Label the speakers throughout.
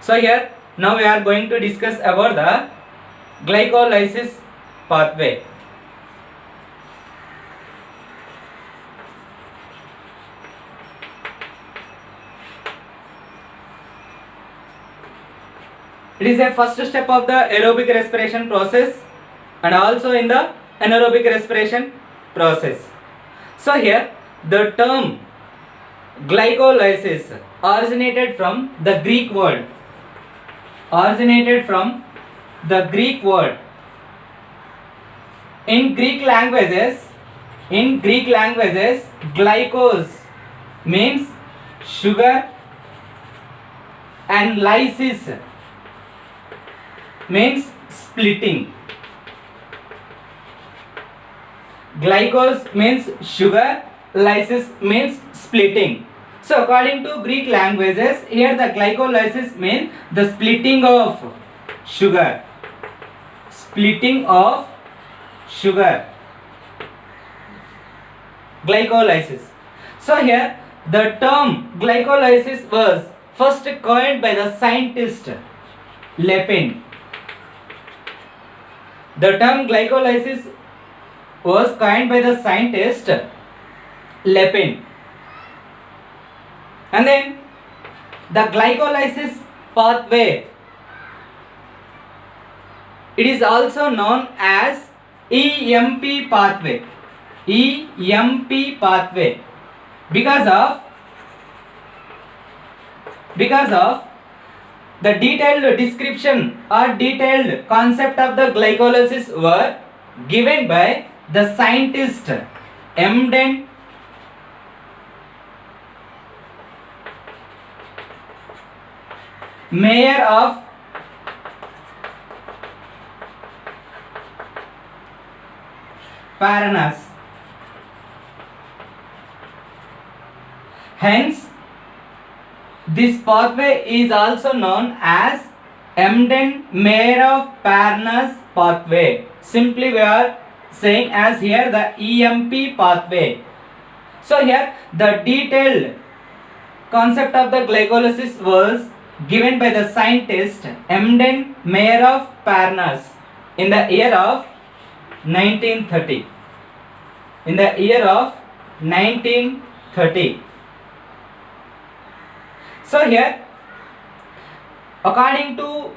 Speaker 1: So here now we are going to discuss about the glycolysis pathway. It is a first step of the aerobic respiration process and also in the anaerobic respiration process. So here the term glycolysis originated from the Greek word. In Greek languages, glykos means sugar and lysis means splitting. Glykos means sugar, lysis means splitting. So according to Greek languages, here the glycolysis means the splitting of sugar. Glycolysis. So here the term glycolysis was first coined by the scientist Lepin. The term glycolysis was coined by the scientist Lepin. And then the glycolysis pathway, it is also known as EMP pathway. Because of the detailed description or detailed concept of the glycolysis were given by the scientist Emden Mayer of Paranas. Hence, this pathway is also known as Emden Mayer of Paranas pathway. Simply we are saying as here the EMP pathway. So here the detailed concept of the glycolysis was given by the scientist Emden Mayer of Paranas in the year of 1930. So here, according to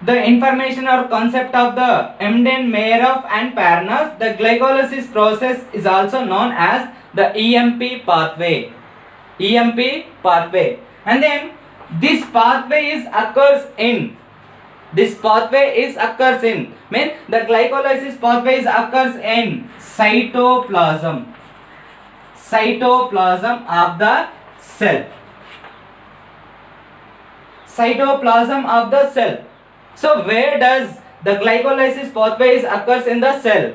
Speaker 1: the information or concept of the Emden, Mayer of and Paranas, the glycolysis process is also known as the EMP pathway. And then this pathway occurs in means the glycolysis pathway occurs in cytoplasm of the cell. So where does the glycolysis pathway occurs in the cell?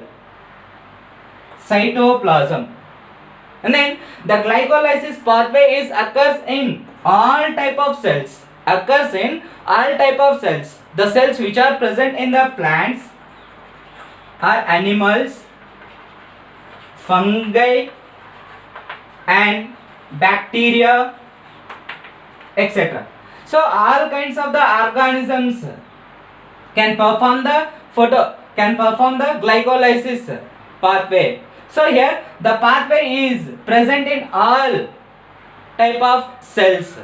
Speaker 1: Cytoplasm. And then the glycolysis pathway occurs in all type of cells. The cells which are present in the plants are animals, fungi and bacteria, etc. So all kinds of the organisms can perform the glycolysis pathway. So here the pathway is present in all type of cells.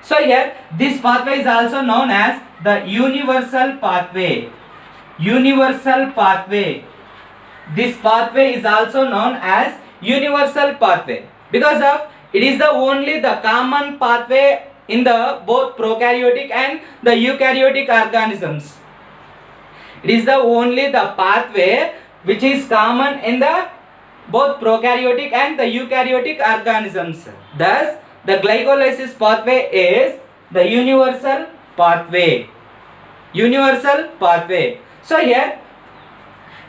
Speaker 1: So here this pathway is also known as the universal pathway. This pathway is also known as universal pathway because of it is the only the common pathway in the both prokaryotic and the eukaryotic organisms. It is the only the pathway which is common in the both prokaryotic and the eukaryotic organisms. Thus, the glycolysis pathway is the universal pathway. So here,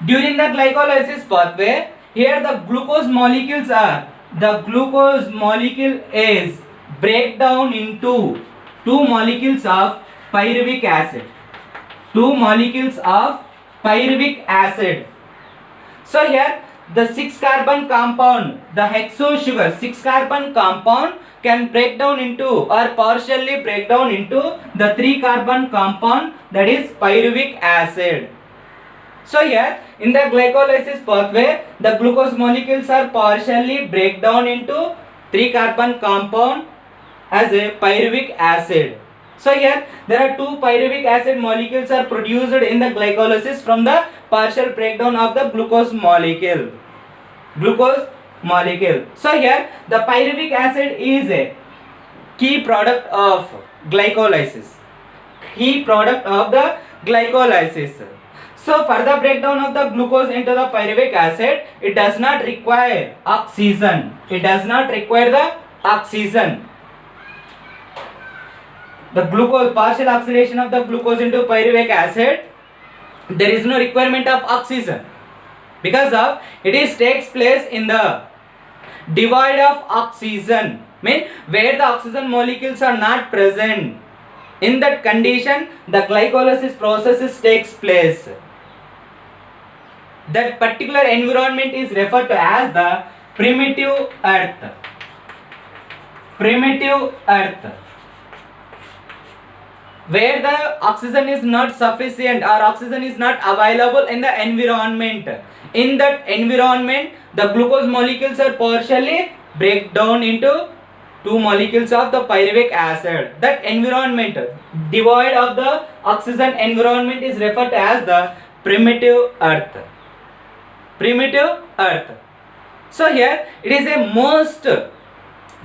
Speaker 1: during the glycolysis pathway, here the glucose molecules is break down into two molecules of pyruvic acid. So here the 6-carbon compound, the hexo sugar 6-carbon compound can break down into or partially break down into the 3 carbon compound, that is pyruvic acid. So here in the glycolysis pathway, the glucose molecules are partially break down into 3 carbon compound as a pyruvic acid. So here there are 2 pyruvic acid molecules are produced in the glycolysis from the partial breakdown of the glucose molecule. So here the pyruvic acid is a key product of glycolysis. So for the breakdown of the glucose into the pyruvic acid, it does not require oxygen. The glucose, partial oxidation of the glucose into pyruvic acid, there is no requirement of oxygen, because of it takes place in the devoid of oxygen, mean where the oxygen molecules are not present. In that condition, the glycolysis process takes place. That particular environment is referred to as the primitive earth. Where the oxygen is not sufficient or oxygen is not available in the environment. In that environment, the glucose molecules are partially break down into 2 molecules of the pyruvic acid. That environment devoid of the oxygen environment is referred to as the primitive earth. So here it is a most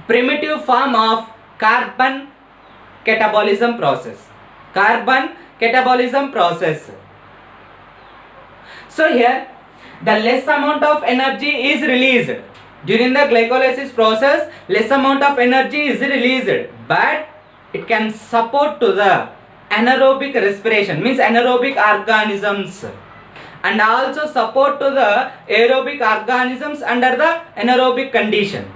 Speaker 1: primitive form of carbon catabolism process. So here the less amount of energy is released during the glycolysis process. Less amount of energy is released, but it can support to the anaerobic respiration, means anaerobic organisms, and also support to the aerobic organisms under the anaerobic condition.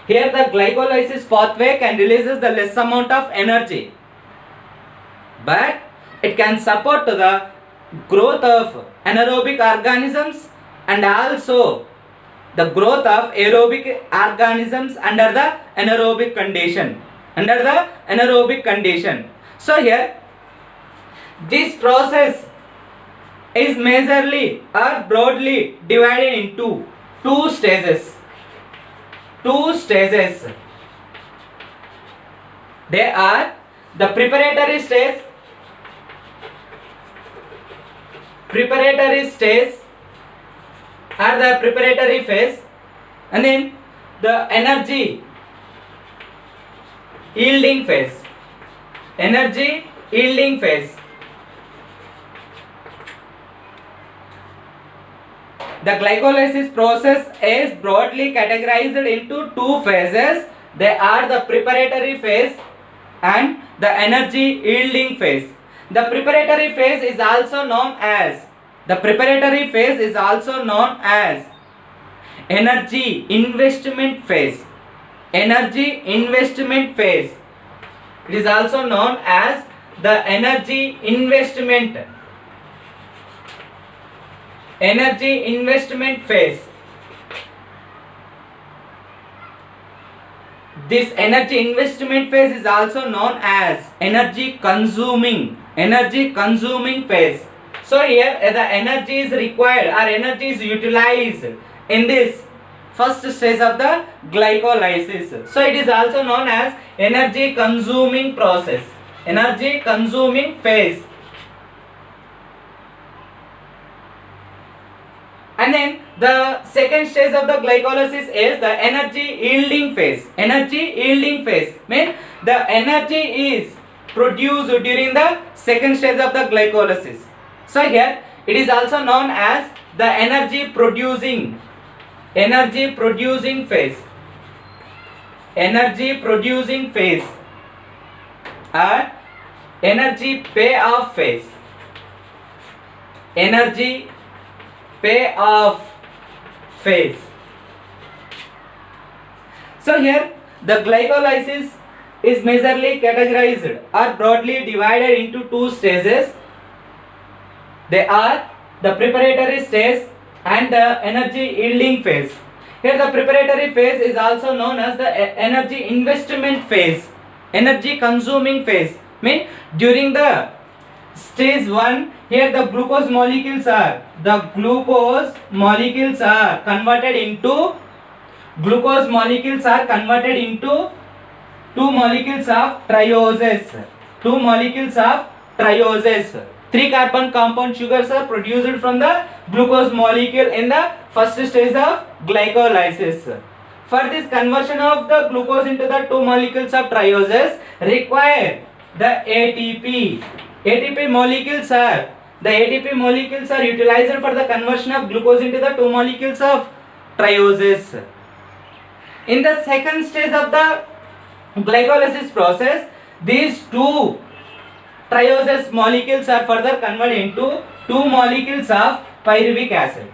Speaker 1: Here the glycolysis pathway can release the less amount of energy, but it can support to the growth of anaerobic organisms and also the growth of aerobic organisms under the anaerobic condition. So here this process is majorly or broadly divided into two stages. They are the preparatory stage or the preparatory phase, and then the energy yielding phase. The glycolysis process is broadly categorized into 2 phases. They are the preparatory phase and the energy yielding phase. The preparatory phase is also known as energy investment phase. It is also known as the energy investment phase. This energy investment phase is also known as energy consuming phase. So here the energy is required or energy is utilized in this first stage of the glycolysis. So it is also known as energy consuming phase. And then the second stage of the glycolysis is the energy yielding phase. Means the energy is produced during the second stage of the glycolysis. So here it is also known as the energy producing phase. Or energy payoff phase. So here the glycolysis is majorly categorized or broadly divided into 2 stages. They are the preparatory stage and the energy yielding phase. Here the preparatory phase is also known as the energy investment phase, energy consuming phase. Mean during the stage 1, here the glucose molecules are converted into two molecules of trioses. 3 carbon compound sugars are produced from the glucose molecule in the first stage of glycolysis. For this conversion of the glucose into the 2 molecules of trioses require the ATP. ATP molecules are utilized for the conversion of glucose into the 2 molecules of trioses. In the second stage of the glycolysis process, these 2 trioses molecules are further converted into 2 molecules of pyruvic acid.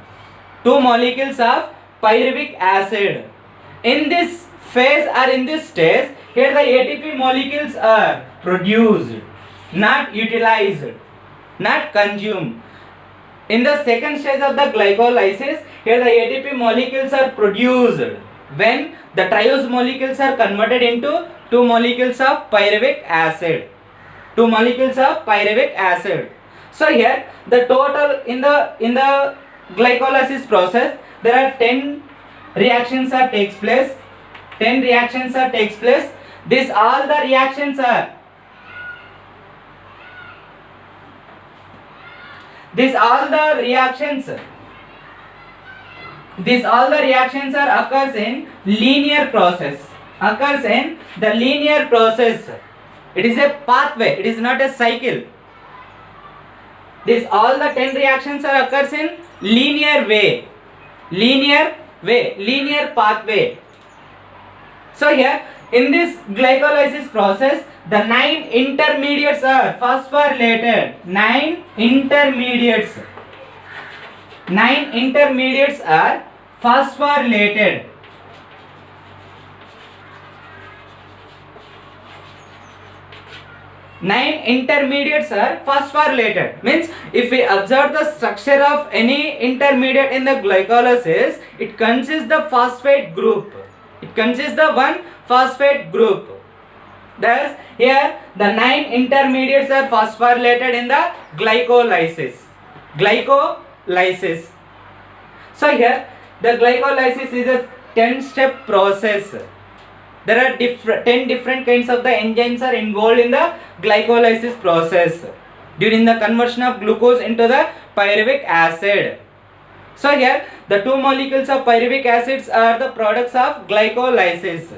Speaker 1: In this phase or in this stage, here the ATP molecules are produced, not utilized, not consumed. In the second stage of the glycolysis, here the ATP molecules are produced when the triose molecules are converted into 2 molecules of pyruvic acid. So here the total in the glycolysis process, there are 10 reactions that takes place. These all the reactions occurs in linear process. It is a pathway, it is not a cycle. This all the 10 reactions are occurs in linear pathway. So here in this glycolysis process, the 9 intermediates are phosphorylated. 9 intermediates are phosphorylated. Means if we observe the structure of any intermediate in the glycolysis, it consists the phosphate group. One phosphate group. Thus here the 9 intermediates are phosphorylated in the glycolysis. So here the glycolysis is a 10-step process. There are 10 different kinds of the enzymes are involved in the glycolysis process during the conversion of glucose into the pyruvic acid. So here the 2 molecules of pyruvic acids are the products of glycolysis.